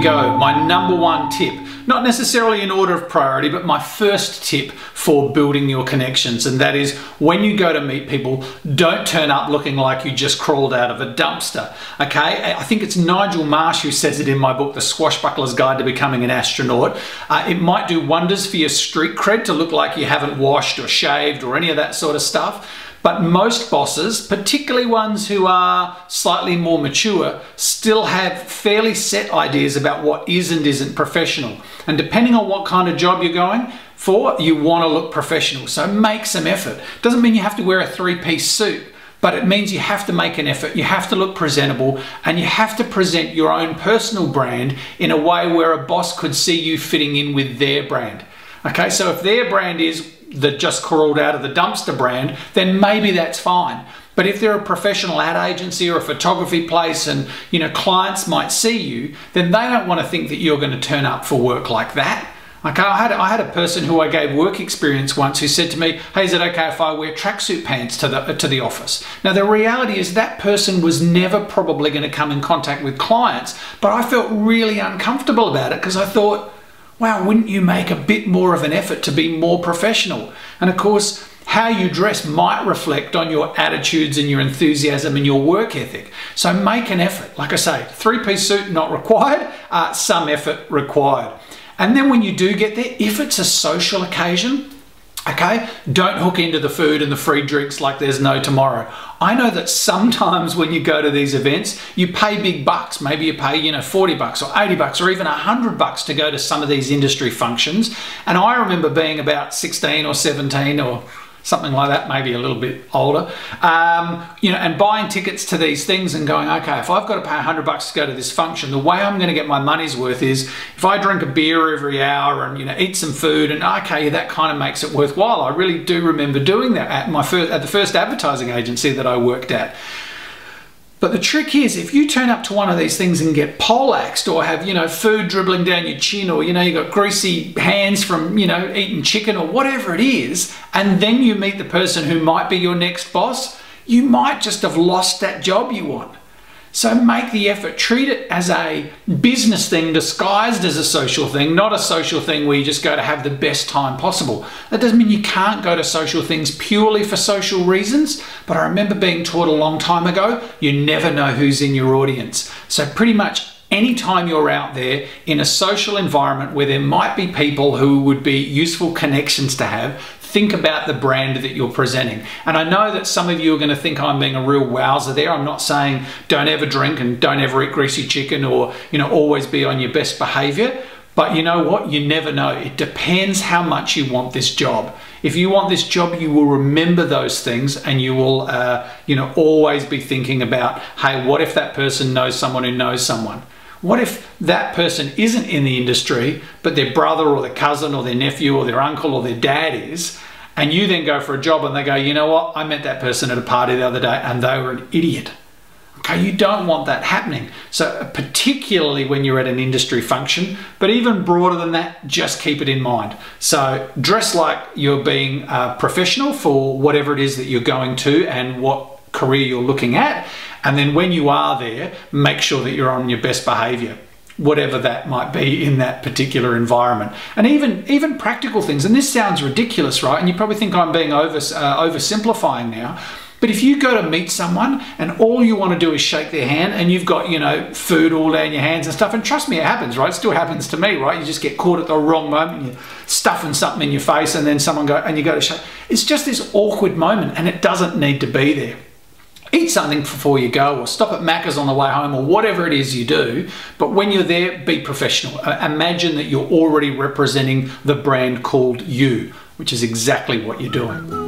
go, my number one tip, not necessarily in order of priority, but my first tip for building your connections, and that is when you go to meet people, don't turn up looking like you just crawled out of a dumpster, okay? I think it's Nigel Marsh who says it in my book, The Swashbucklers Guide to Becoming an Astronaut. It might do wonders for your street cred to look like you haven't washed or shaved or any of that sort of stuff. But most bosses, particularly ones who are slightly more mature, still have fairly set ideas about what is and isn't professional. And depending on what kind of job you're going for, you want to look professional. So make some effort. Doesn't mean you have to wear a three-piece suit, but it means you have to make an effort. You have to look presentable, and you have to present your own personal brand in a way where a boss could see you fitting in with their brand. Okay, so if their brand is the just crawled out of the dumpster brand, then maybe that's fine. But if they're a professional ad agency or a photography place and clients might see you, then they don't want to think that you're going to turn up for work like that. Okay, I had a person who I gave work experience once who said to me, hey, is it okay if I wear tracksuit pants to the office? Now the reality is that person was never probably going to come in contact with clients, but I felt really uncomfortable about it because I thought, wow, wouldn't you make a bit more of an effort to be more professional? And of course, how you dress might reflect on your attitudes and your enthusiasm and your work ethic. So make an effort. Like I say, three-piece suit not required, some effort required. And then when you do get there, if it's a social occasion, okay, don't hook into the food and the free drinks like there's no tomorrow. I know that sometimes when you go to these events, you pay big bucks. Maybe you pay, 40 bucks or 80 bucks or even 100 bucks to go to some of these industry functions. And I remember being about 16 or 17 or something like that, maybe a little bit older, and buying tickets to these things and going, okay, if I've got to pay 100 bucks to go to this function, the way I'm going to get my money's worth is if I drink a beer every hour and eat some food, and okay, that kind of makes it worthwhile. I really do remember doing that at the first advertising agency that I worked at. But the trick is, if you turn up to one of these things and get poleaxed or have, food dribbling down your chin, or, you've got greasy hands from, eating chicken or whatever it is, and then you meet the person who might be your next boss, you might just have lost that job you want. So make the effort, treat it as a business thing disguised as a social thing, not a social thing where you just go to have the best time possible. That doesn't mean you can't go to social things purely for social reasons, but I remember being taught a long time ago, you never know who's in your audience. So pretty much anytime you're out there in a social environment where there might be people who would be useful connections to have, think about the brand that you're presenting. And I know that some of you are going to think I'm being a real wowzer there. I'm not saying don't ever drink and don't ever eat greasy chicken or, always be on your best behavior. But you know what? You never know. It depends how much you want this job. If you want this job, you will remember those things, and you will, always be thinking about, hey, what if that person knows someone who knows someone? What if that person isn't in the industry, but their brother or their cousin or their nephew or their uncle or their dad is, and you then go for a job and they go, you know what, I met that person at a party the other day and they were an idiot. Okay, you don't want that happening. So particularly when you're at an industry function, but even broader than that, just keep it in mind. So dress like you're being professional for whatever it is that you're going to and what career you're looking at. And then when you are there, make sure that you're on your best behavior, whatever that might be in that particular environment. And even practical things, and this sounds ridiculous, right? And you probably think I'm being oversimplifying now, but if you go to meet someone and all you want to do is shake their hand and you've got, food all down your hands and stuff, and trust me, it happens, right? It still happens to me, right? You just get caught at the wrong moment, you're stuffing something in your face and then you go to shake. It's just this awkward moment and it doesn't need to be there. Eat something before you go, or stop at Macca's on the way home, or whatever it is you do. But when you're there, be professional. Imagine that you're already representing the brand called you, which is exactly what you're doing.